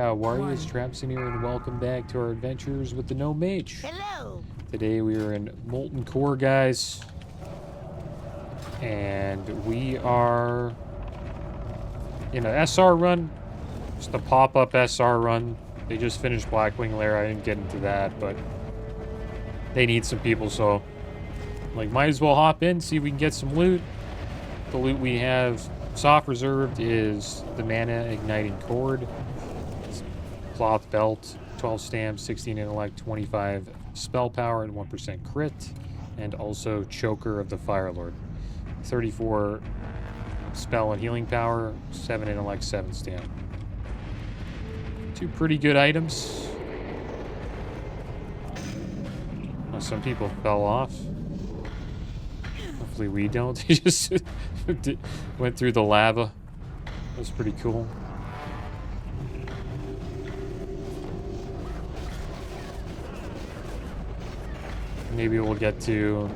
how are you? It's Trapson here, and welcome back to our adventures with the Gnome Mage. Hello. Today we are in Molten Core, guys. And we are in an SR run. Just a pop-up SR run. They just finished Blackwing Lair. I didn't get into that, but they need some people, so like might as well hop in, see if we can get some loot. The loot we have soft reserved is the Mana Igniting Cord, Cloth Belt, 12 stamps, 16 intellect, 25 spell power, and 1% crit, and also Choker of the Fire Lord, 34 spell and healing power, 7 intellect, 7 stamp. Two pretty good items. Oh, some people fell off. Hopefully we don't. He just went through the lava. That was pretty cool. Maybe we'll get to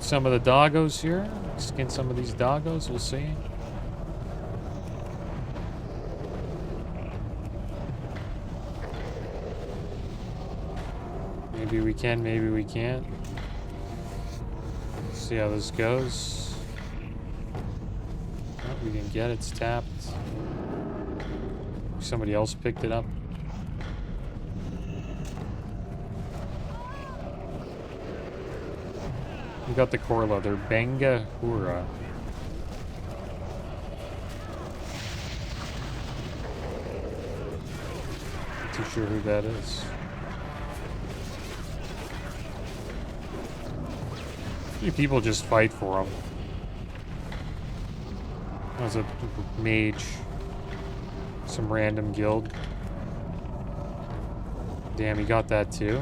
some of the doggos here. Skin some of these doggos, we'll see. Maybe we can, maybe we can't. See how this goes. Oh, we didn't get it, it's tapped. Somebody else picked it up. We got the core leather, Benga Hura. Not too sure who that is. People just fight for him. That was a mage. Some random guild. Damn, he got that too.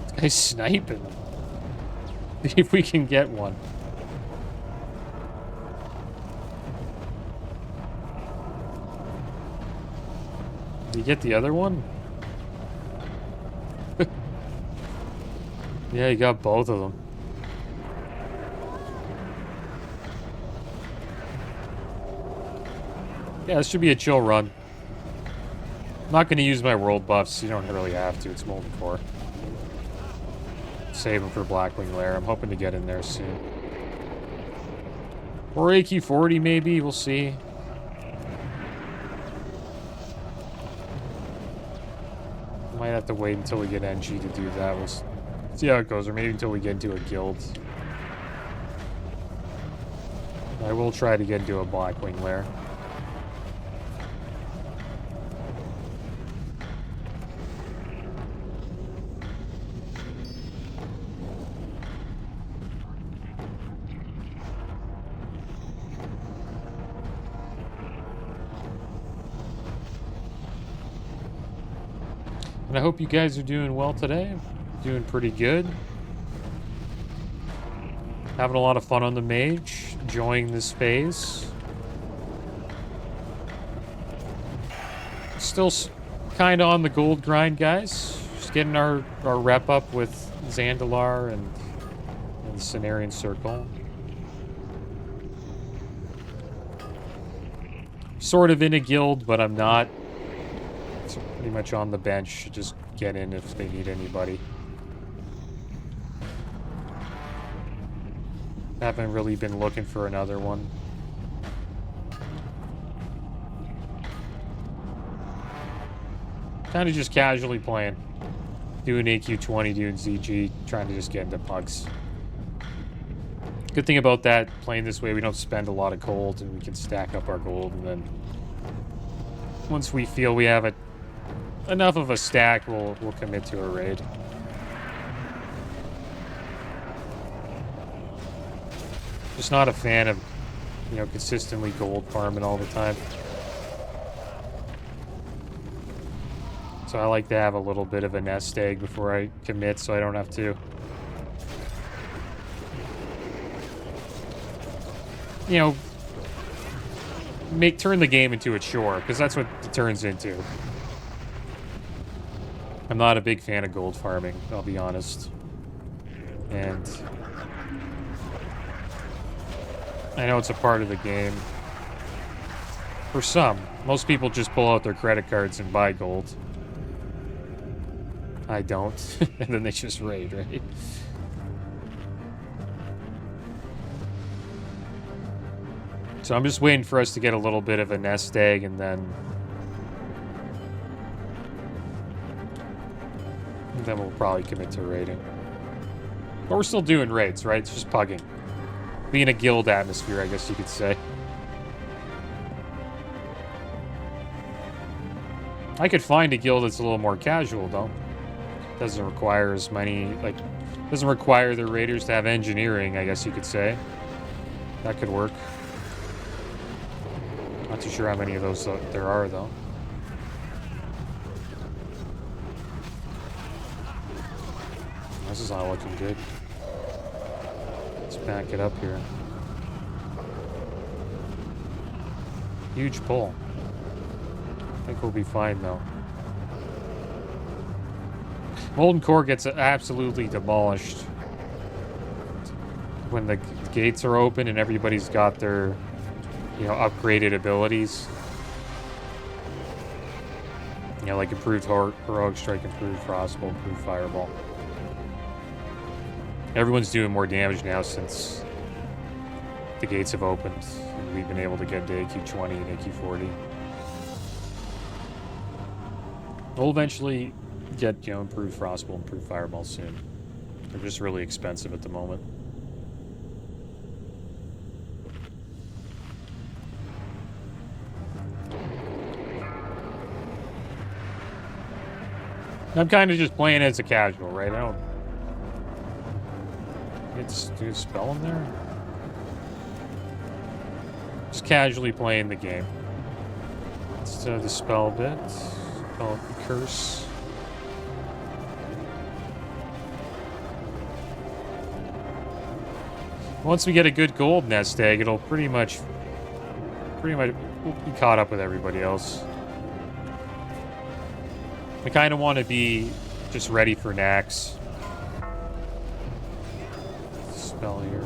This guy's sniping. See if we can get one. Did you get the other one? Yeah, you got both of them. Yeah, this should be a chill run. I'm not going to use my world buffs. You don't really have to. It's Molten Core. Save them for Blackwing Lair. I'm hoping to get in there soon. Or AQ40 maybe. We'll see. Might have to wait until we get NG to do that. We'll see how it goes. Or maybe until we get into a guild. I will try to get into a Blackwing Lair. And I hope you guys are doing well today. Doing pretty good. Having a lot of fun on the Mage. Enjoying this phase. Still kind of on the gold grind, guys. Just getting our rep up with Zandalar and the Cenarian Circle. Sort of in a guild, but I'm not. It's pretty much on the bench. Just get in if they need anybody. Haven't really been looking for another one. Kind of just casually playing. Doing AQ20, doing ZG, trying to just get into pugs. Good thing about that, playing this way, we don't spend a lot of gold and we can stack up our gold, and then once we feel we have enough of a stack, we'll commit to a raid. Just not a fan of, you know, consistently gold farming all the time. So I like to have a little bit of a nest egg before I commit, so I don't have to, you know, turn the game into a chore, because that's what it turns into. I'm not a big fan of gold farming, I'll be honest. And I know it's a part of the game. For some. Most people just pull out their credit cards and buy gold. I don't. And then they just raid, right? So I'm just waiting for us to get a little bit of a nest egg, and then we'll probably commit to raiding. But we're still doing raids, right? It's just pugging. Being a guild atmosphere, I guess you could say. I could find a guild that's a little more casual, though. Doesn't require as many, like, doesn't require the raiders to have engineering, I guess you could say. That could work. Not too sure how many of those there are, though. This is not looking good. Let's back it up here. Huge pull. I think we'll be fine, though. Molten Core gets absolutely demolished when the gates are open and everybody's got their, you know, upgraded abilities. You know, like improved Heroic Strike, improved Crossbow, improved Fireball. Everyone's doing more damage now since the gates have opened and we've been able to get to AQ 20 and AQ 40. We'll eventually get, you know, improved Frostbolt, improved Fireball soon. They're just really expensive at the moment. I'm kind of just playing as a casual, right? I don't get to do a spell in there. Just casually playing the game. Let's dispel a bit. Spell the curse. Once we get a good gold nest egg, it'll pretty much we'll be caught up with everybody else. I kind of want to be just ready for Nax. Spell here.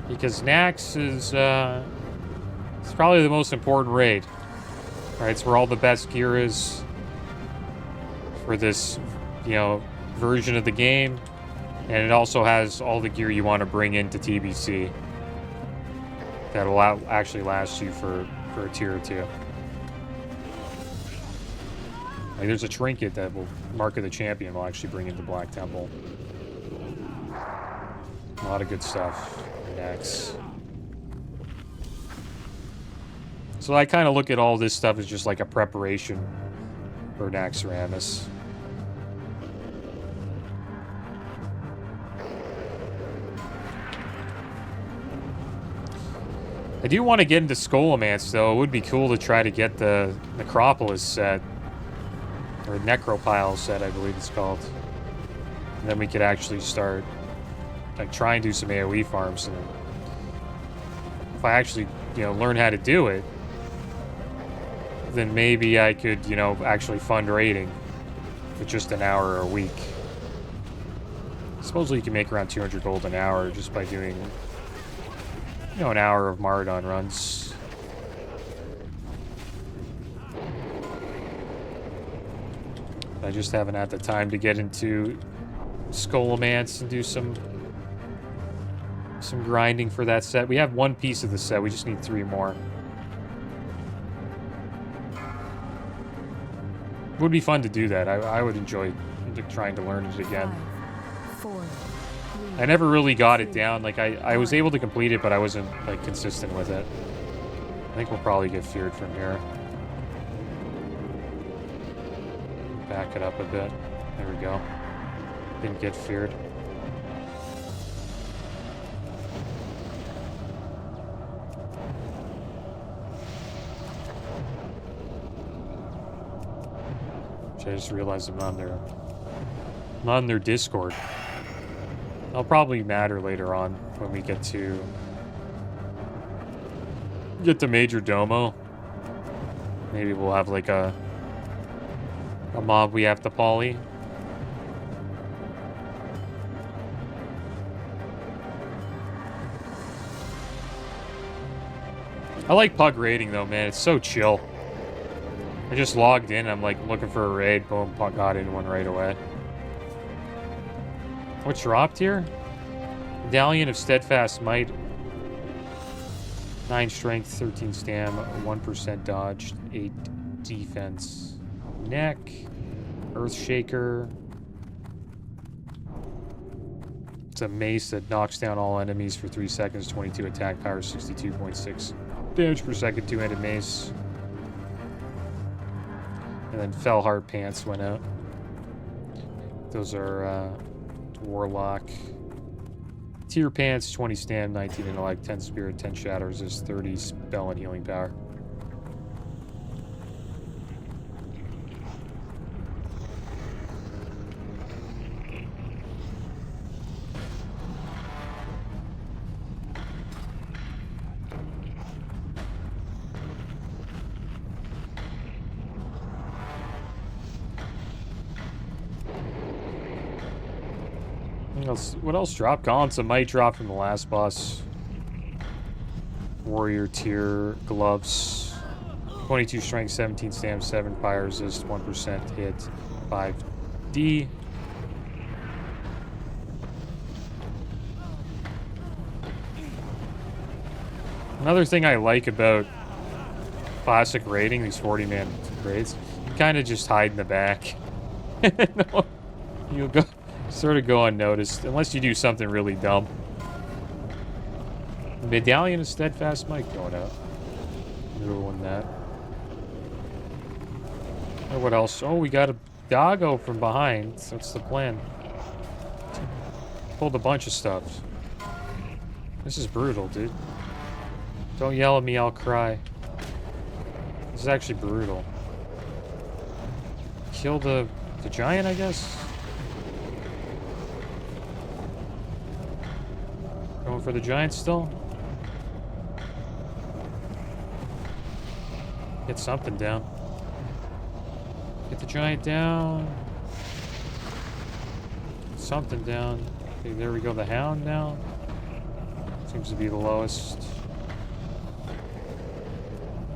Because Nax is it's probably the most important raid. Right, it's where all the best gear is for this, you know, version of the game, and it also has all the gear you want to bring into TBC that will actually last you for a tier or two. Like, there's a trinket that will Mark of the Champion will actually bring into Black Temple. A lot of good stuff. Next. So I kind of look at all this stuff as just like a preparation for Naxxramas. I do want to get into Scholomance, though. It would be cool to try to get the Necropolis set. Or Necropile set, I believe it's called. And then we could actually start, like, try and do some AoE farms. And if I actually, you know, learn how to do it, then maybe I could, you know, actually fund raiding for just an hour a week. Supposedly you can make around 200 gold an hour just by doing, you know, an hour of Maraudon runs. I just haven't had the time to get into Scholomance and do some grinding for that set. We have one piece of the set. We just need 3 more. It would be fun to do that. I would enjoy trying to learn it again. 5, 4, 3, I never really got it down. Like, I was able to complete it, but I wasn't, like, consistent with it. I think we'll probably get feared from here. Back it up a bit. There we go. Didn't get feared. I just realized I'm on there. Not in their Discord. That'll probably matter later on when we get to Major Domo. Maybe we'll have like a mob we have to poly. I like Pug raiding though, man. It's so chill. I just logged in. I'm like looking for a raid. Boom, Pug got in one right away. What dropped here? Medallion of Steadfast Might. 9 strength, 13 stam, 1% dodge, 8 defense. Neck. Earthshaker. It's a mace that knocks down all enemies for 3 seconds, 22 attack power, 62.6 damage per second, 2-handed mace. And then Fellheart Pants went out. Those are Warlock. Tier Pants, 20 stam, 19 intellect, 10 spirit, 10 shadow resist, 30 spell and healing power. What else dropped? Gaunts, a might drop from the last boss. Warrior tier gloves. 22 strength, 17 stam, 7 fire resist, 1% hit, 5D. Another thing I like about classic raiding, these 40-man raids, you kind of just hide in the back. No, you'll go... sort of go unnoticed, unless you do something really dumb. Medallion of Steadfast Might going out. Ruin that. Oh, what else? Oh, we got a doggo from behind. So what's the plan? Pulled a bunch of stuff. This is brutal, dude. Don't yell at me, I'll cry. This is actually brutal. Kill the giant, I guess? Going for the giant still? Get something down. Get the giant down. Something down. Okay, there we go. The hound now. Seems to be the lowest.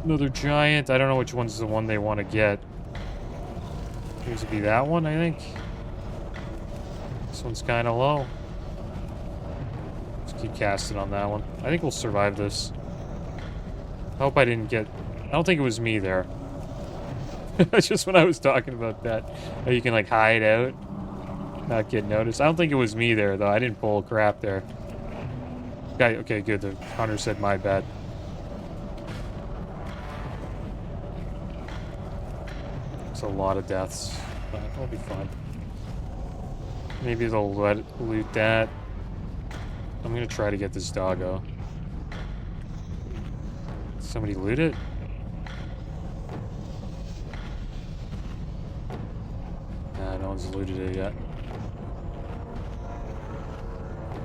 Another giant. I don't know which one's the one they want to get. Seems to be that one, I think. This one's kind of low. Keep casting on that one. I think we'll survive this. I hope I didn't get... I don't think it was me there. That's just when I was talking about that. How you can, like, hide out. Not get noticed. I don't think it was me there, though. I didn't pull crap there. Okay, good. The hunter said my bad. It's a lot of deaths. But it'll be fun. Maybe they'll loot that. I'm gonna try to get this doggo. Somebody loot it? Nah, no one's looted it yet.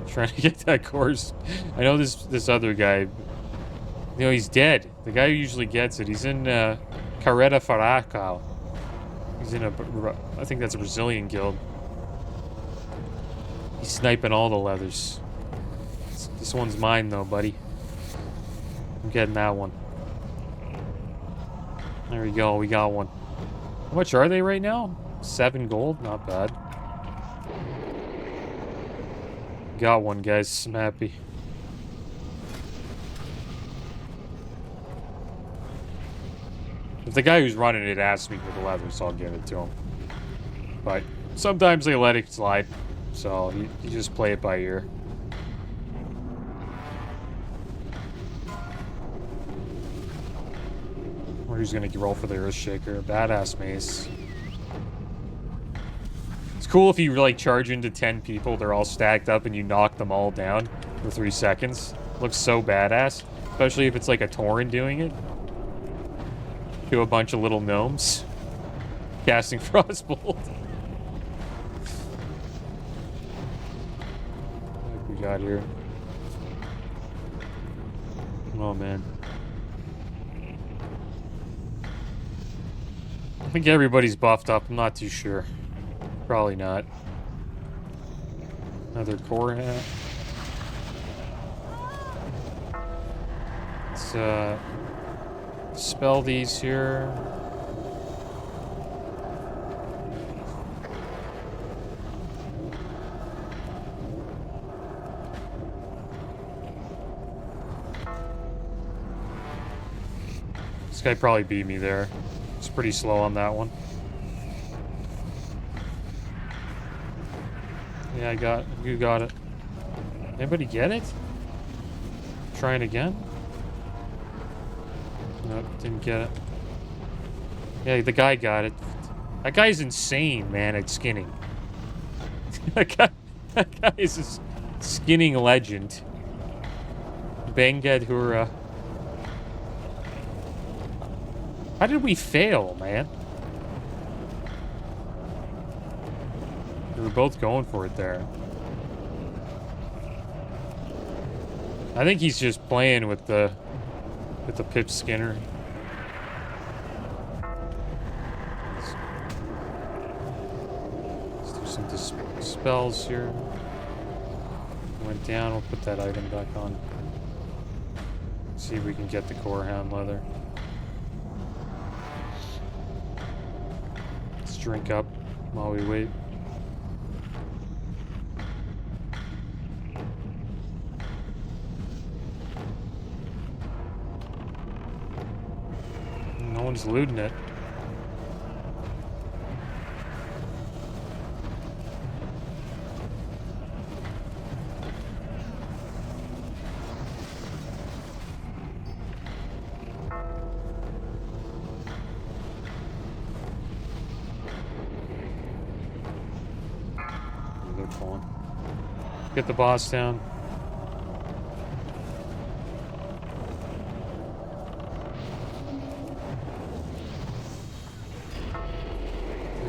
Trying to get that course. I know this other guy. You know, he's dead. The guy who usually gets it. He's in Carreta Faracao. He's in I think that's a Brazilian guild. He's sniping all the leathers. This one's mine, though, buddy. I'm getting that one. There we go. We got one. How much are they right now? 7 gold? Not bad. Got one, guys. I'm happy. If the guy who's running it asks me for the leathers, I'll give it to him. But sometimes they let it slide. So you just play it by ear. Or he's gonna roll for the Earthshaker. Badass mace. It's cool if you like charge into 10 people, they're all stacked up and you knock them all down for 3 seconds. Looks so badass. Especially if it's like a Tauren doing it. To a bunch of little gnomes. Casting Frostbolt. got here? Oh, man. I think everybody's buffed up. I'm not too sure. Probably not. Another core hat. Let's spell these here. This guy probably beat me there. It's pretty slow on that one. Yeah, you got it. Anybody get it? Trying again? Nope, didn't get it. Yeah, the guy got it. That guy's insane, man, at skinning. that guy is a skinning legend. Bangadhura. How did we fail, man? We were both going for it there. I think he's just playing with the pip skinner. Let's do some dispels here. Went down, we'll put that item back on. See if we can get the core hound leather. Let's drink up while we wait. No one's looting it. They're pulling. Get the boss down.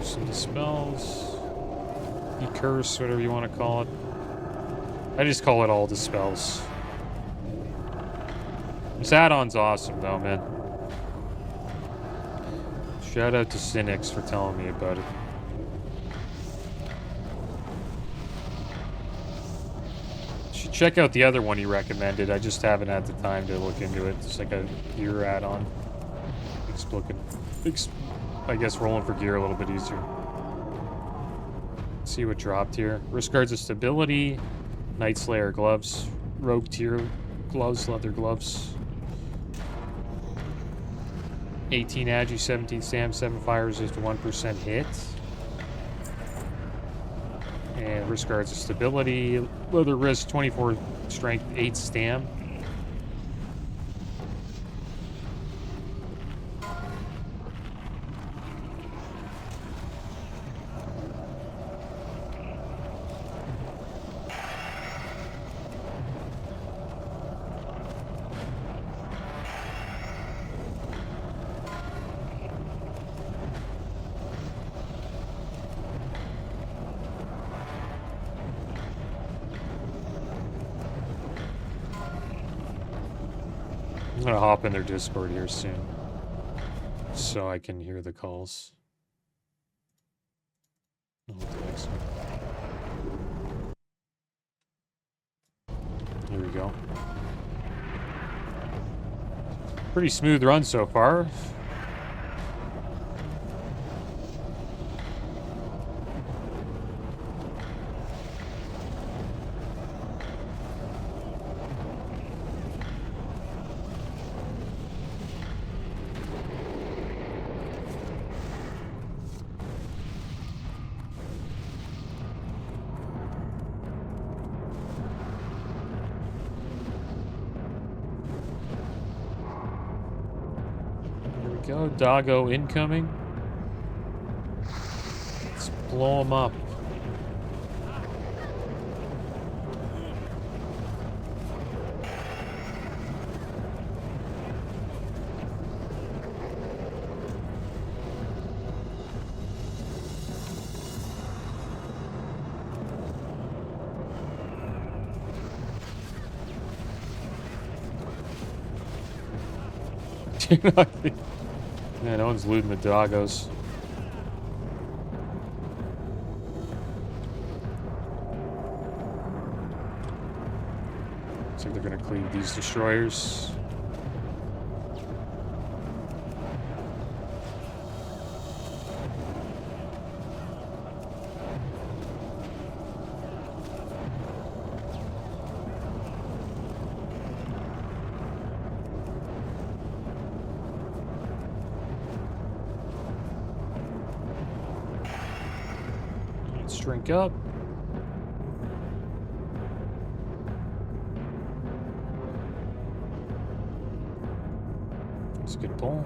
Some dispels, curse, whatever you want to call it. I just call it all dispels. This add-on's awesome though, man. Shout out to Cynics for telling me about it. Should check out the other one he recommended. I just haven't had the time to look into it. It's like a gear add-on. I guess rolling for gear a little bit easier. Let's see what dropped here. Wrist guards of stability. Nightslayer gloves. Rogue tier gloves, leather gloves. 18 agi, 17 stam, 7 fire resist, 1% hit. And wrist guards of stability. Leather wrist, 24 strength, 8 stam. I'm gonna hop in their Discord here soon, so I can hear the calls. Here we go. Pretty smooth run so far. Go, doggo incoming. Let's blow him up. Yeah, no one's looting the doggos. Looks like they're gonna cleave these destroyers. Let's drink up. That's a good pull.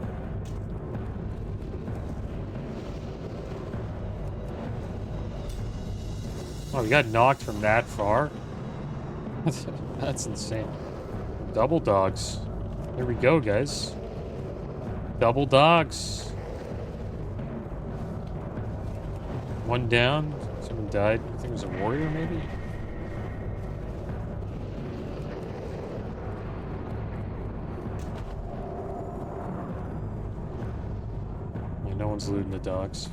Oh, we got knocked from that far? That's insane. Double dogs. Here we go, guys. Double dogs. One down. Someone died. I think it was a warrior, maybe? Yeah, no one's looting the dogs.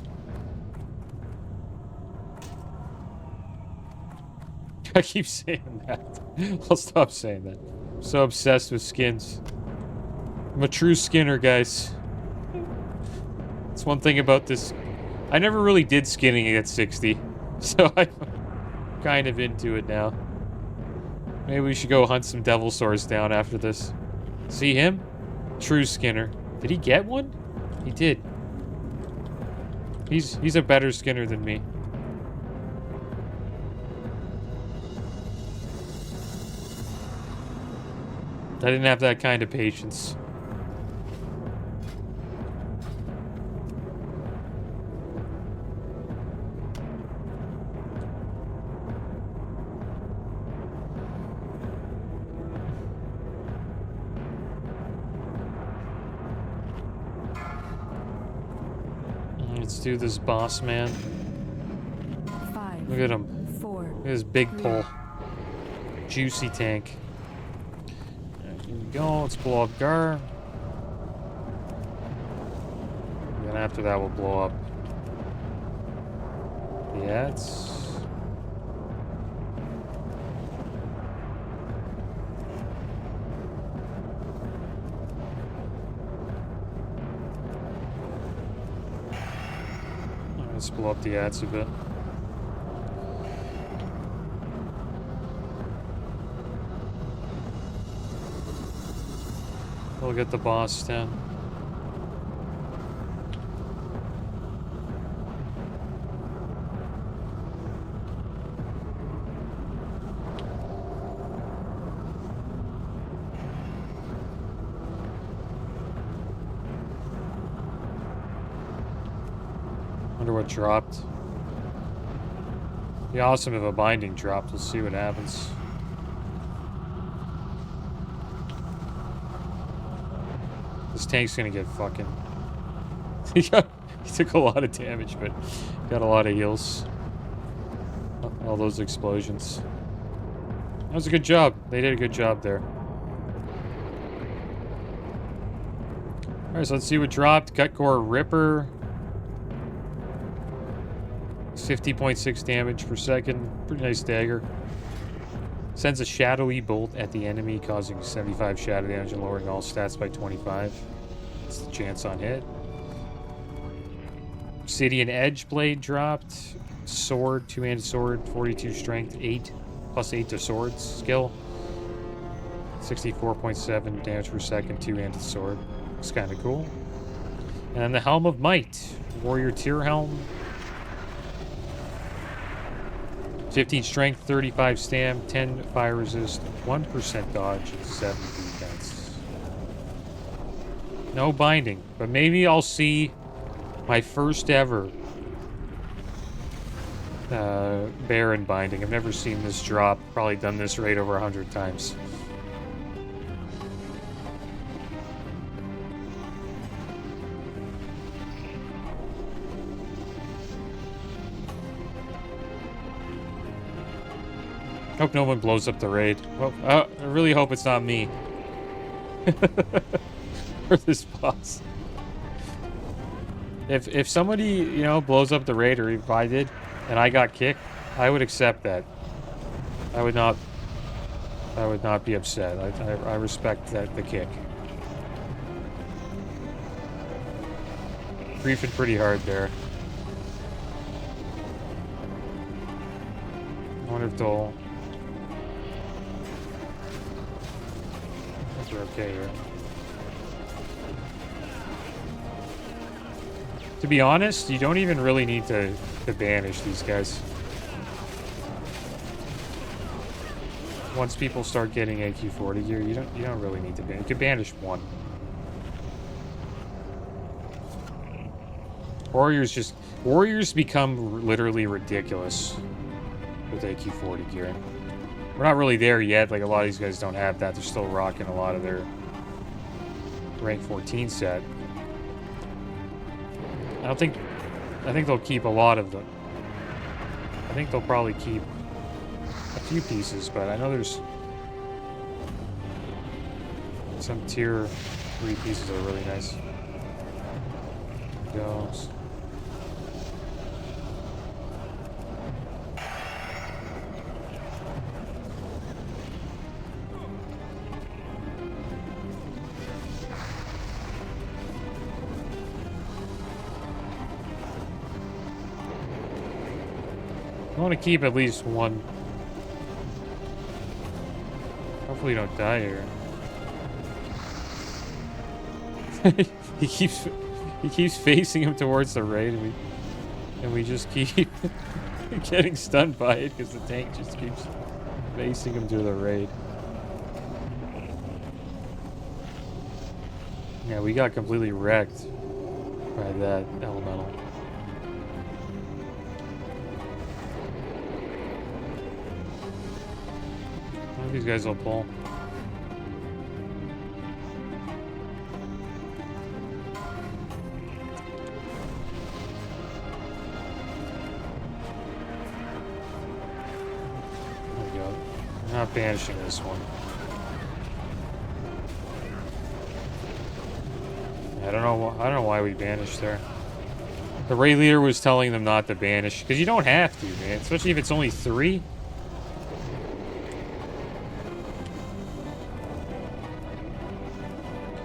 I keep saying that. I'll stop saying that. I'm so obsessed with skins. I'm a true skinner, guys. That's one thing about this. I never really did skinning at 60, so I'm kind of into it now. Maybe we should go hunt some devil swords down after this. See him? True skinner. Did he get one? He did. He's a better skinner than me. I didn't have that kind of patience. Let's do this boss, man. 5, Look at him. 4, Look at his big pull. Juicy tank. Alright, here we go. Let's blow up Gar. And then after that, we'll blow up the ads. Let's blow up the ads a bit. We'll get the boss down. Wonder what dropped. Be awesome if a binding dropped. We'll see what happens. This tank's gonna get fucking... he took a lot of damage, but got a lot of heals. All those explosions. That was a good job. They did a good job there. Alright, so let's see what dropped. Cutcore Ripper. 50.6 damage per second. Pretty nice dagger. Sends a shadowy bolt at the enemy, causing 75 shadow damage and lowering all stats by 25. That's the chance on hit. Obsidian Edge Blade dropped. Sword, two-handed sword, 42 strength, 8, plus 8 to swords skill. 64.7 damage per second, two-handed sword. Looks kind of cool. And then the Helm of Might. Warrior Tier Helm. 15 strength, 35 stam, 10 fire resist, 1% dodge, and 7 defense. No binding, but maybe I'll see my first ever Baron binding. I've never seen this drop. Probably done this raid over 100 times. Hope no one blows up the raid. Well, I really hope it's not me. for this boss. If somebody, you know, blows up the raid, or if I did, and I got kicked, I would accept that. I would not be upset. I respect the kick. Griefing pretty hard there. I wonder if they'll... I think they're okay here. To be honest, you don't even really need to banish these guys. Once people start getting AQ40 gear, you don't really need to banish. You could banish one. Warriors become literally ridiculous with AQ40 gear. We're not really there yet. Like, a lot of these guys don't have that. They're still rocking a lot of their rank 14 set. I think they'll keep a lot of them. I think they'll probably keep a few pieces, but I know there's some tier 3 pieces that are really nice. Goes. I want to keep at least one. Hopefully you don't die here. he keeps facing him towards the raid, and we just keep getting stunned by it because the tank just keeps facing him to the raid. Yeah, we got completely wrecked by that elemental. I think these guys will pull. There we go. I'm not banishing this one. I don't know why we banished there. The raid leader was telling them not to banish because you don't have to, man. Especially if it's only 3.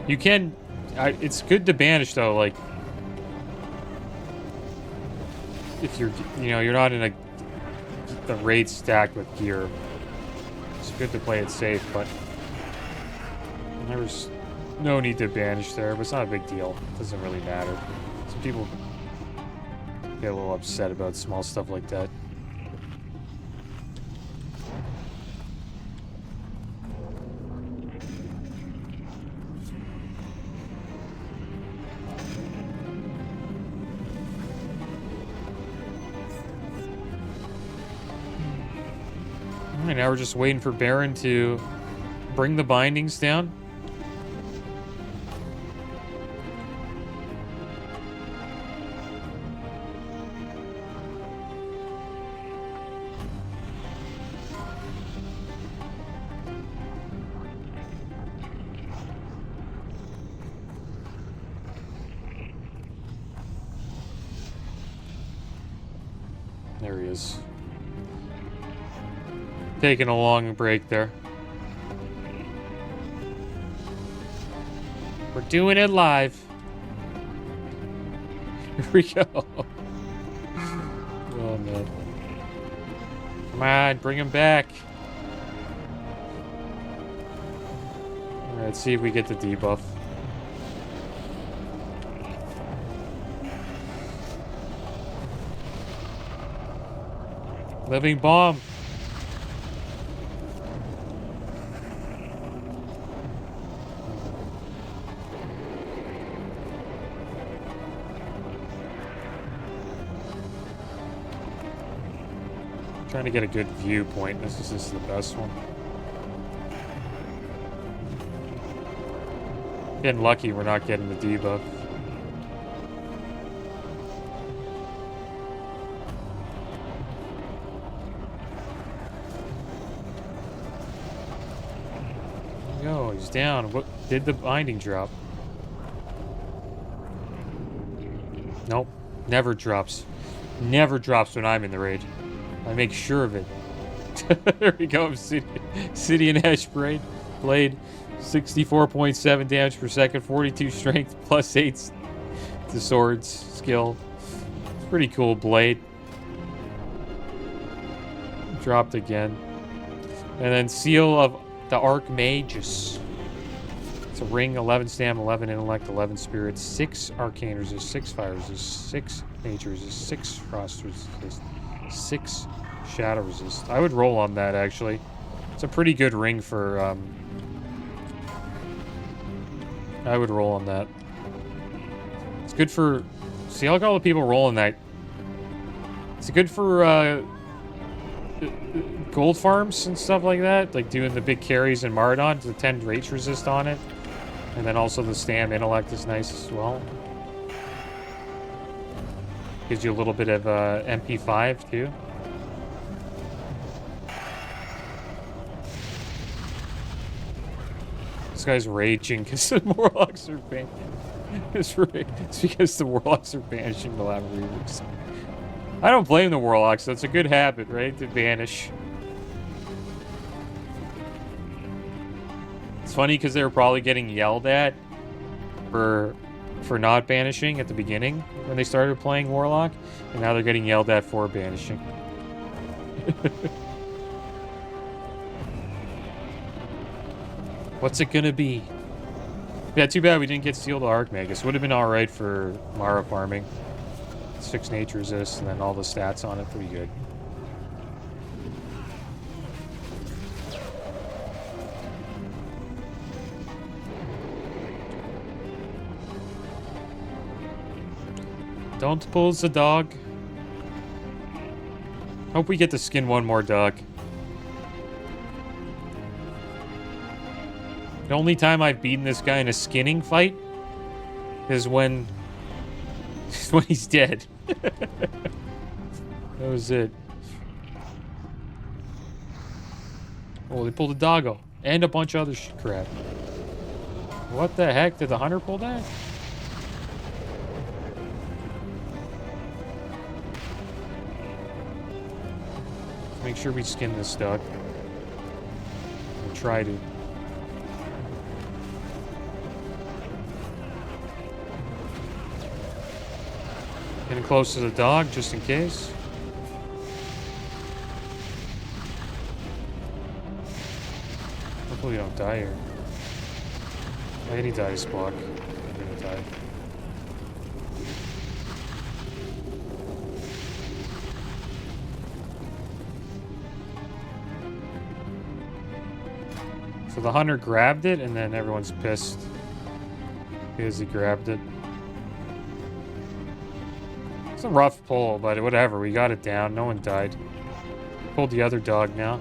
You can... it's good to banish, though, like... If you're, you know, you're not in the raid stacked with gear. It's good to play it safe, but... There's no need to banish there, but it's not a big deal. It doesn't really matter. Some people get a little upset about small stuff like that. Alright, now we're just waiting for Baron to bring the bindings down. There he is. Taking a long break there. We're doing it live. Here we go. Oh man. Come on, bring him back. Alright, let's see if we get the debuff. Living bomb. Trying to get a good viewpoint. This is the best one. Getting lucky we're not getting the debuff. There we go, he's down. What did the binding drop? Never drops. Never drops when I'm in the raid. I make sure of it. There we go. City and Ash Blade. 64.7 damage per second. 42 strength. Plus 8 to swords skill. It's pretty cool blade. Dropped again. And then Seal of the Archmages. It's a ring, 11 stam, 11 intellect, 11 spirits, 6 arcane resist, 6 fire resist, 6 nature resist, 6 frost resist, 6 shadow resist. I would roll on that, actually. It's a pretty good ring for, I would roll on that. It's good for... See, look at all the people rolling that. It's good for, gold farms and stuff like that. Like doing the big carries in Mardon. The 10 rage resist on it. And then also the stam intellect is nice as well. Gives you a little bit of MP5 too. This guy's raging because the Warlocks are banned. It's because the Warlocks are banishing the Lava Reavers. I don't blame the Warlocks. That's a good habit, right? To banish. It's funny because they were probably getting yelled at for not banishing at the beginning when they started playing Warlock, and now they're getting yelled at for banishing. What's it gonna be? Yeah, too bad we didn't get Seal the Archmagus. Would have been alright for Mara farming. 6 nature resist, and then all the stats on it, pretty good. Don't pull the dog. Hope we get to skin one more dog. The only time I've beaten this guy in a skinning fight is when he's dead. That was it. Oh, they pulled a doggo. And a bunch of other crap. What the heck? Did the hunter pull that? Make sure we skin this dog. We'll try to. Getting close to the dog, just in case. Hopefully we don't die here. Any dice block. I'm gonna die. So the hunter grabbed it, and then everyone's pissed because he grabbed it. It's a rough pull, but whatever. We got it down. No one died. Pulled the other dog now.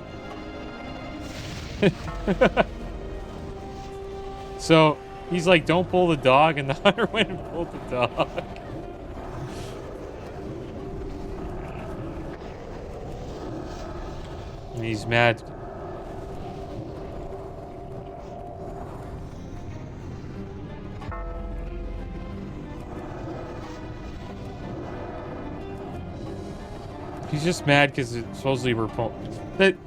So he's like, don't pull the dog, and the hunter went and pulled the dog. And he's mad. He's just mad because supposedly we're pulling...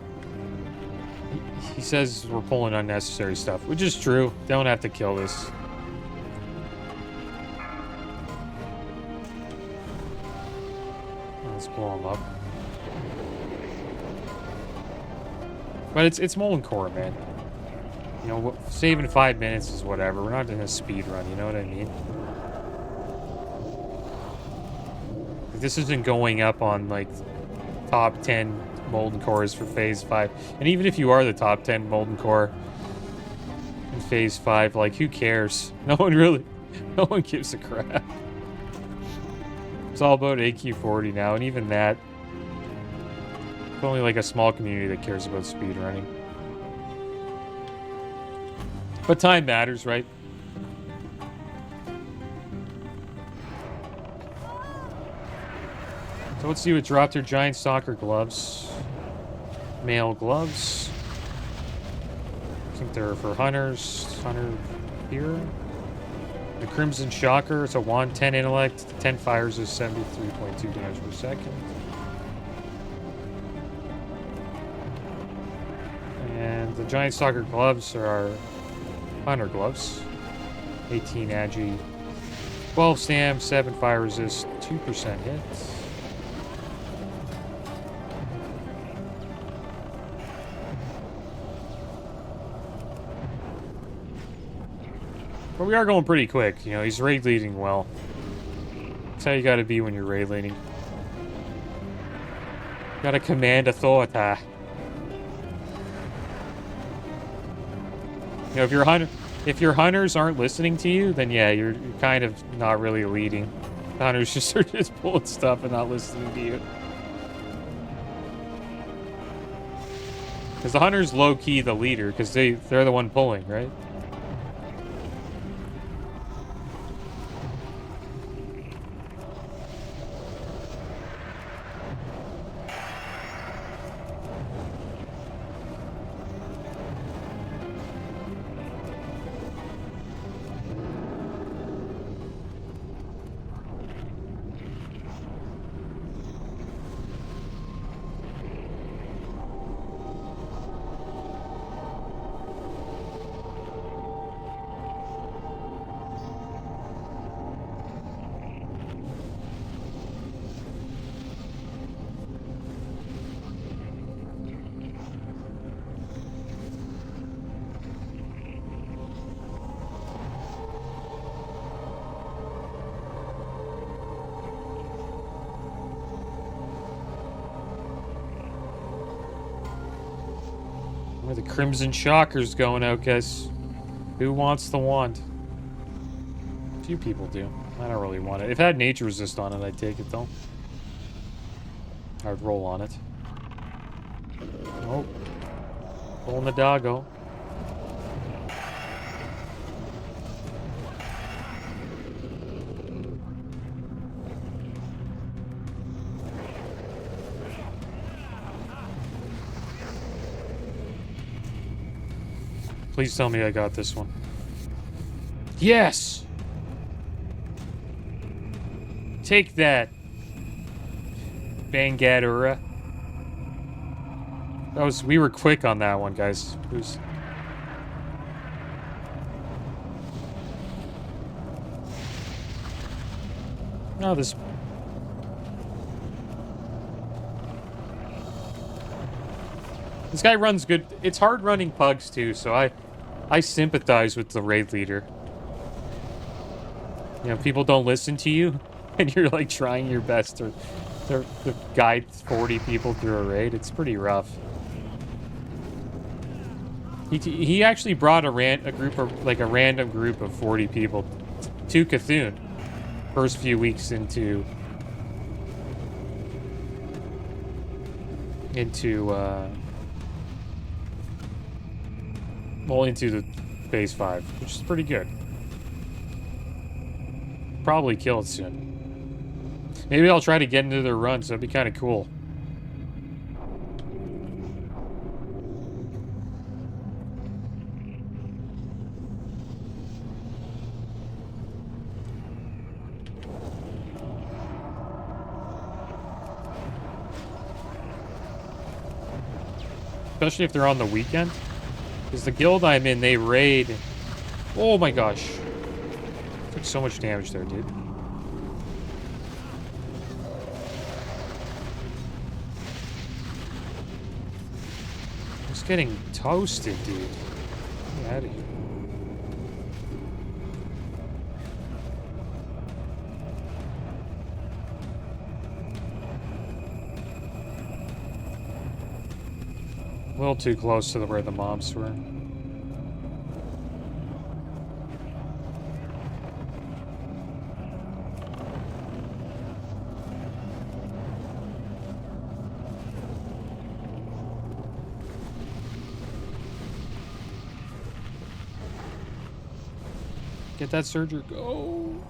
He says we're pulling unnecessary stuff, which is true. Don't have to kill this. Let's blow him up. But it's Molten Core, man. You know, saving 5 minutes is whatever. We're not in a speed run, you know what I mean? This isn't going up on, like, top 10 Molten Cores for Phase 5. And even if you are the top 10 Molten Core in Phase 5, like, who cares? No one gives a crap. It's all about AQ40 now, and even that, it's only, like, a small community that cares about speedrunning. But time matters, right? So let's see what dropped her giant soccer gloves. Male gloves. I think they're for hunters. Hunter here. The Crimson Shocker, it's a wand, 10 intellect, 10 fires is 73.2 damage per second. And the Giant Stalker gloves are our hunter gloves. 18 agi, 12 stam, 7 fire resist, 2% hits. But we are going pretty quick, you know, he's raid leading well. That's how you gotta be when you're raid leading. Gotta command authority. You know, if your hunters aren't listening to you, then yeah, you're kind of not really leading. The hunters just are just pulling stuff and not listening to you. Because the hunter's low-key the leader, because they're the one pulling, right? Where the Crimson Shocker's going out, guys. Who wants the wand? A few people do. I don't really want it. If it had nature resist on it, I'd take it, though. I'd roll on it. Oh. Pulling the doggo. Please tell me I got this one. Yes! Take that, Bangadura. We were quick on that one, guys. It was... Oh, this... This guy runs good. It's hard running pugs, too, so I sympathize with the raid leader. You know, people don't listen to you, and you're, like, trying your best to guide 40 people through a raid. It's pretty rough. He actually brought a random group of 40 people to Cthulhu first few weeks into the phase 5, which is pretty good. Probably kill it soon. Maybe I'll try to get into their runs. That'd be kind of cool. Especially if they're on the weekend. Because the guild I'm in, they raid... Oh my gosh. Took so much damage there, dude. Just getting toasted, dude. Get out of here. A little too close to where the mobs were. Get that Surger, go!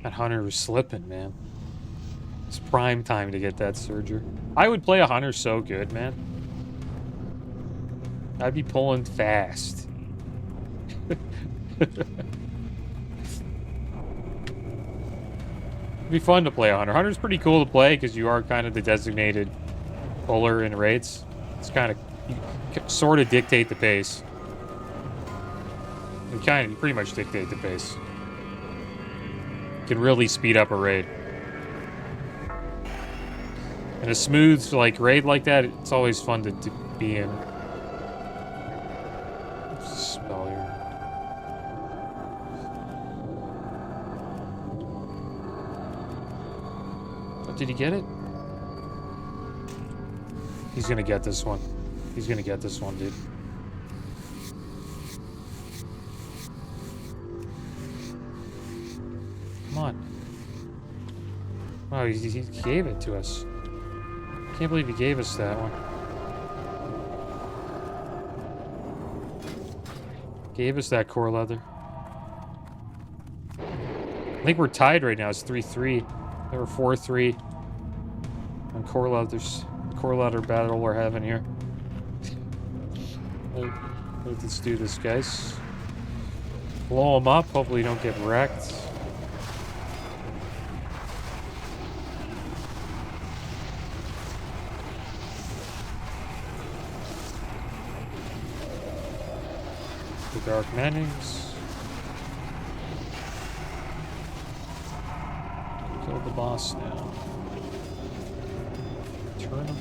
That hunter was slipping, man. It's prime time to get that Surger. I would play a hunter so good, man. I'd be pulling fast. It'd be fun to play a hunter. Hunter's pretty cool to play because you are kind of the designated puller in raids. It's kind of, you sort of dictate the pace. You pretty much dictate the pace. You can really speed up a raid. And a smooth, like, raid like that, it's always fun to be in. What's the spell here? Oh, did he get it? He's gonna get this one. He's gonna get this one, dude. Come on. Oh, he gave it to us. Can't believe he gave us that one. Gave us that core leather. I think we're tied right now. It's 3-3. They were 4-3 on core leathers. Core leather battle we're having here. Let's do this, guys. Blow them up. Hopefully you don't get wrecked. The Dark Mannings. Kill the boss now. Turn him.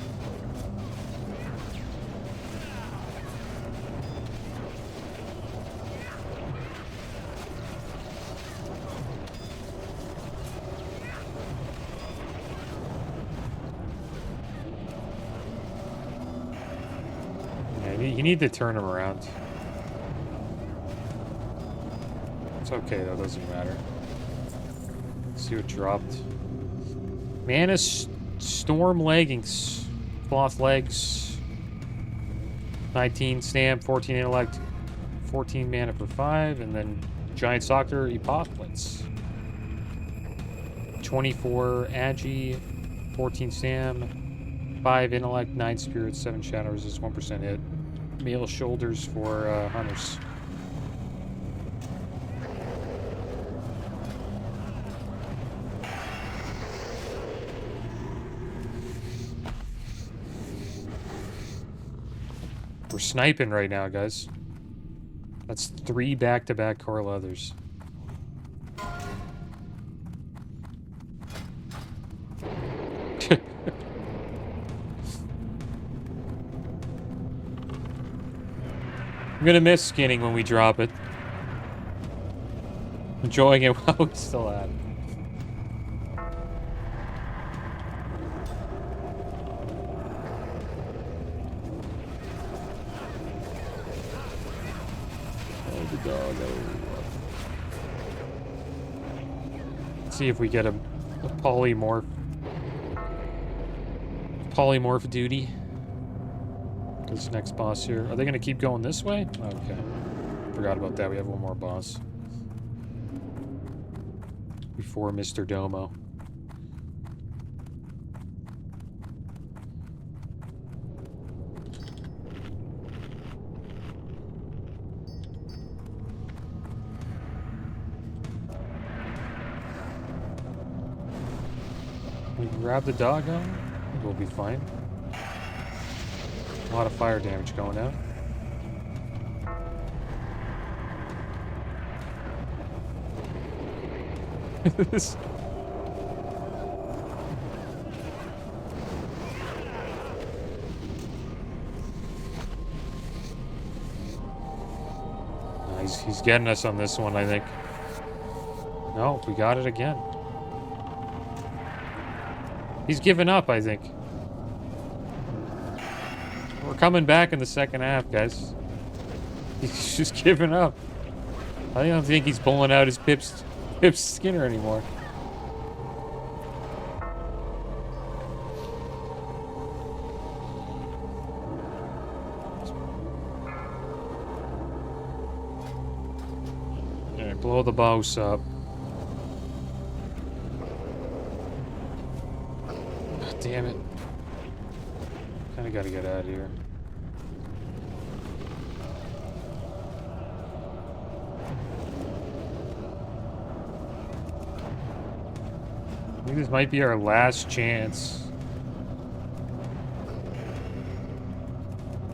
Yeah, you need to turn him around. It's okay though, doesn't matter. Let's see what dropped. Mana Storm Leggings. Cloth Legs. 19 Stamp, 14 Intellect, 14 mana for 5, and then Giant Soccer Apocalypse. 24 Agi, 14 Stam, 5 Intellect, 9 Spirits, 7 Shadow Resist, 1% hit. Male Shoulders for Hunters. We're sniping right now, guys. That's 3 back-to-back core leathers. I'm gonna miss skinning when we drop it. Enjoying it while we still at it. Let's see if we get a polymorph duty. This next boss here. Are they gonna keep going this way? Okay. Forgot about that. We have one more boss. Before Mr. Domo. We grab the doggo, we'll be fine. A lot of fire damage going out. This. He's getting us on this one, I think. No, we got it again. He's given up, I think. We're coming back in the second half, guys. He's just giving up. I don't think he's pulling out his Pip's Skinner anymore. Alright, blow the boss up. Damn it. Kinda gotta get out of here. I think this might be our last chance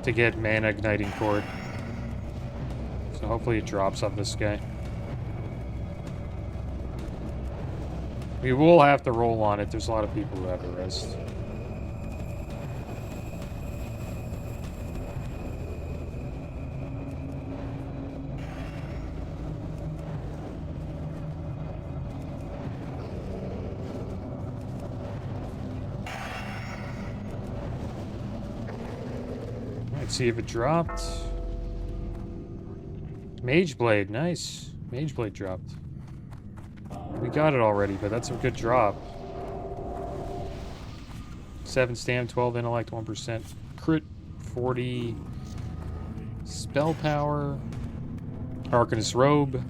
to get Mana Igniting Cord. So hopefully it drops off this guy. We will have to roll on it. There's a lot of people who have a rest. Let's see if it dropped. Mage Blade, nice. Mage Blade dropped. We got it already, but that's a good drop. 7 stam, 12 intellect, 1% crit, 40 spell power, Arcanist Robe,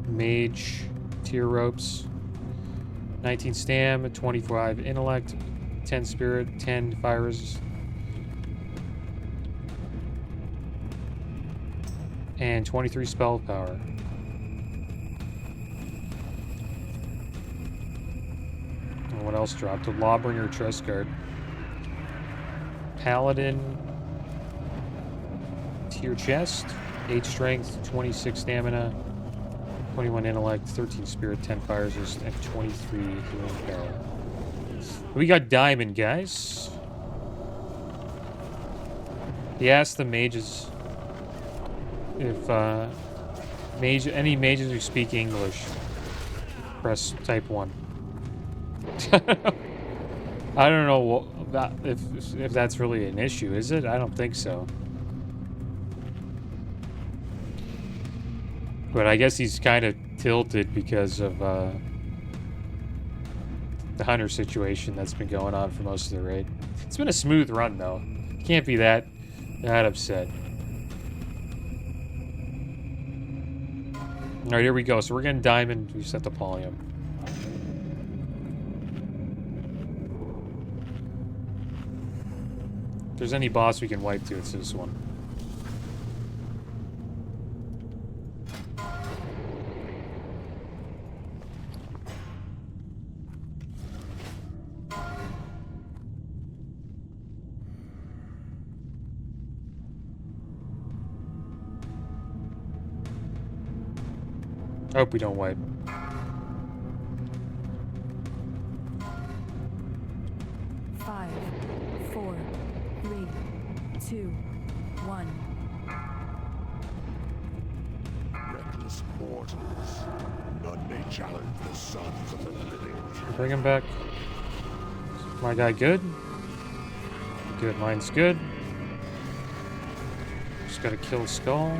Mage Tier Ropes, 19 stam, 25 intellect, 10 spirit, 10 fire resist, and 23 spell power. What else dropped? A Lawbringer Trust Guard. Paladin. Tier Chest. 8 Strength, 26 Stamina, 21 Intellect, 13 Spirit, 10 Fire Resist, and 23 Healing Power. We got Diamond, guys. He asked the mages if any mages who speak English, press type 1. I don't know if that's really an issue, is it? I don't think so. But I guess he's kind of tilted because of the hunter situation that's been going on for most of the raid. It's been a smooth run, though. Can't be that upset. All right, here we go. So we're getting diamond. We set the polyum. If there's any boss we can wipe to, it's this one. Hope we don't wipe. Five, 4, 3, 2, 1. Reckless mortals. None may challenge the sons of the living. Bring him back. My guy good? Good, mine's good. Just gotta kill Skull.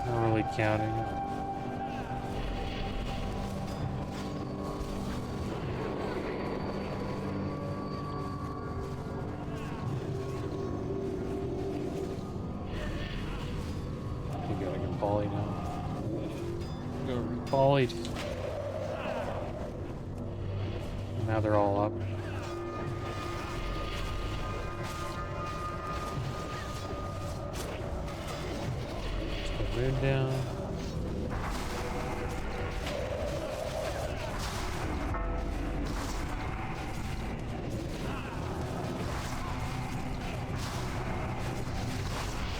Not really counting. You gotta get poly now. Go re-polyed. Now they're all up. Moon down.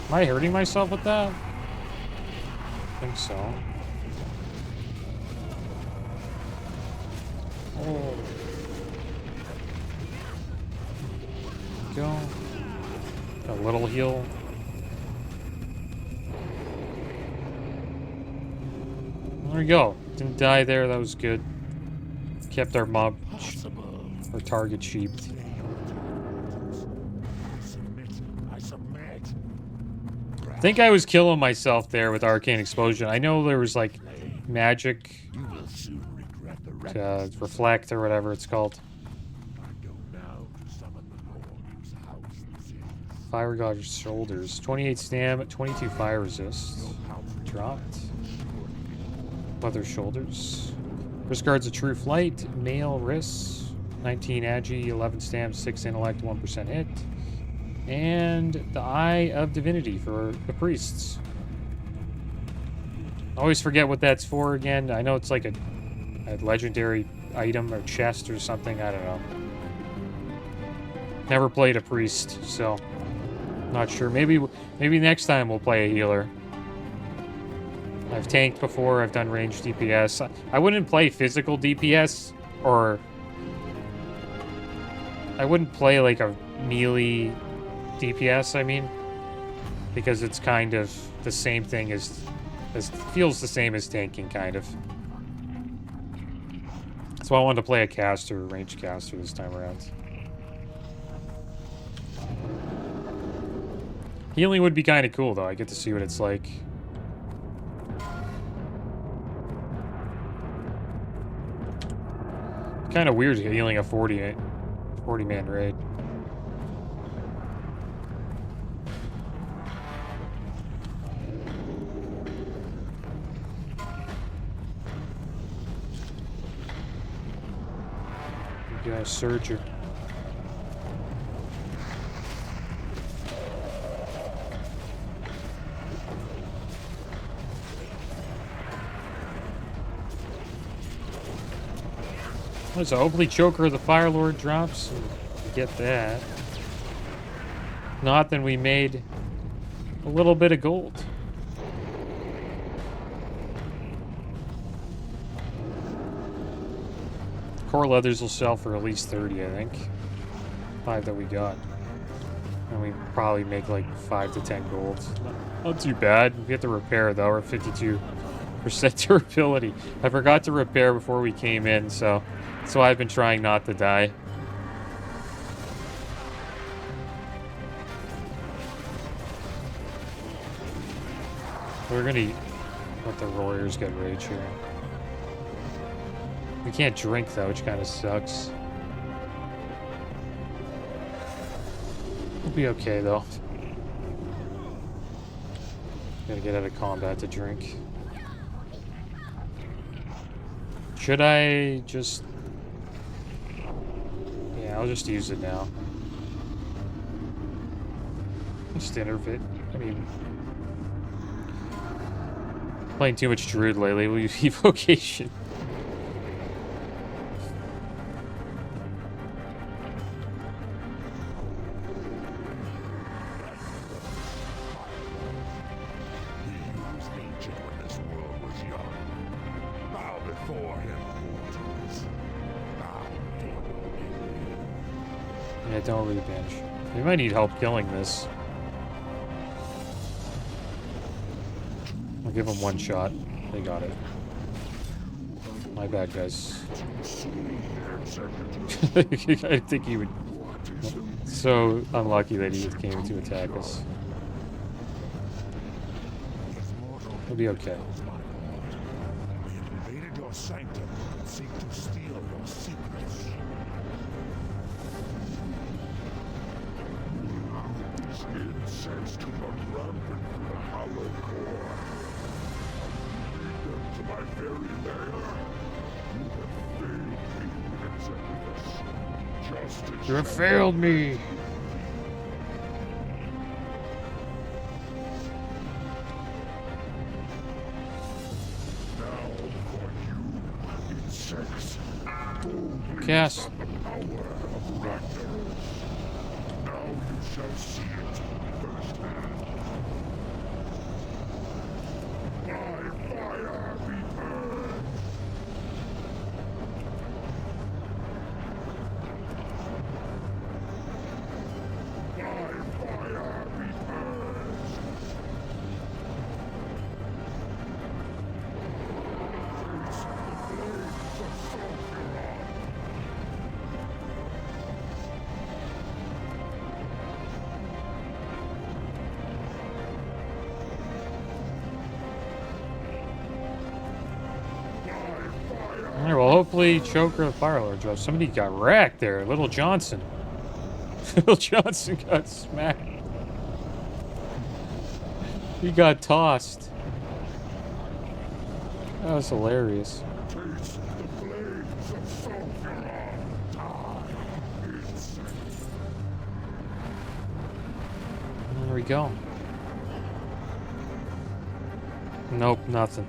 Am I hurting myself with that? I think so. Oh. Go. A little heal. There we go. Didn't die there. That was good. Kept our mob, our target sheeped. I think I was killing myself there with Arcane Explosion. I know there was like magic to reflect or whatever it's called. Fire God's Shoulders. 28 stam, 22 fire resist. Dropped. Leather Shoulders. Wrist guards a true flight. Male wrists. 19 agi, 11 stam, 6 intellect, 1% hit. And the Eye of Divinity for the priests. I always forget what that's for again. I know it's like a legendary item or chest or something. I don't know. Never played a priest, so not sure. Maybe next time we'll play a healer. I've tanked before. I've done ranged DPS. I wouldn't play physical DPS, or I wouldn't play like a melee DPS. I mean, because it's kind of the same thing as feels the same as tanking, kind of. That's why I wanted to play a caster, ranged caster this time around. Healing would be kind of cool, though. I get to see what it's like. Kind of weird healing a 40-man raid. You got a Surger. So hopefully Choker of the Fire Lord drops. We get that. Not, then we made a little bit of gold. Core leathers will sell for at least 30, I think. 5 that we got. And we probably make like 5 to 10 gold. Not too bad. We have to repair though. We're 52% durability. I forgot to repair before we came in, so I've been trying not to die. We're gonna let the Warriors get rage here. We can't drink though, which kind of sucks. We'll be okay though. Gotta get out of combat to drink. Should I just... Yeah, I'll just use it now. Just interfit. I mean... Playing too much Druid lately. We'll use Evocation. Yeah, don't really banish. We might need help killing this. I'll give them one shot. They got it. My bad, guys. I think he would... So unlucky that he came to attack us. We'll be okay. We invaded your sanctum and seek to steal your secrets. These insects to run rampant through the hollow core. Lead them to my very lair. You have failed me, Executus. Justice. You have failed me! Cast. Now you shall see it firsthand. By fire be burned. By fire be burned. Face the blades of Sulfuron. Alright, well, hopefully Choker of the Fire Lord drops. Somebody got wrecked there. Little Johnson. Little Johnson got smacked. He got tossed. That was hilarious. Taste the blades of Sulfuron. Die, insect. we go. Nope, nothing.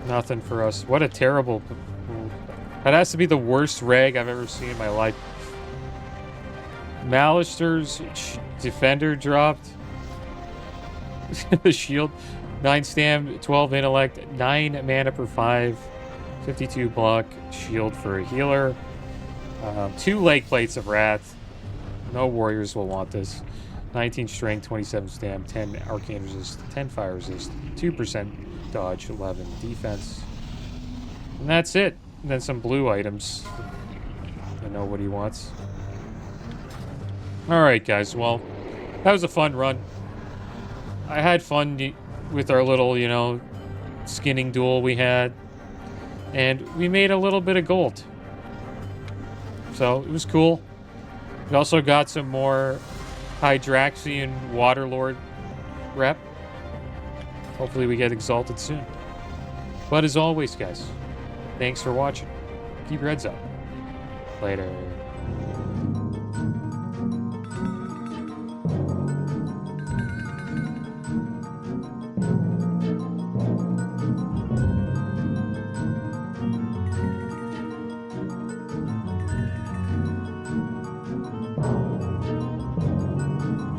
Nothing for us. What a terrible... That has to be the worst rag I've ever seen in my life. Malister's Defender dropped. The shield. 9 stam, 12 intellect, 9 mana per 5, 52 block, shield for a healer. 2 leg plates of wrath. No warriors will want this. 19 strength, 27 stam, 10 arcane resist, 10 fire resist, 2% dodge, 11 defense. And that's it. And then some blue items. I know what he wants. Alright, guys. Well, that was a fun run. I had fun with our little, you know, skinning duel we had. And we made a little bit of gold. So, it was cool. We also got some more Hydraxian Waterlord rep. Hopefully we get exalted soon. But as always, guys, thanks for watching. Keep your heads up. Later.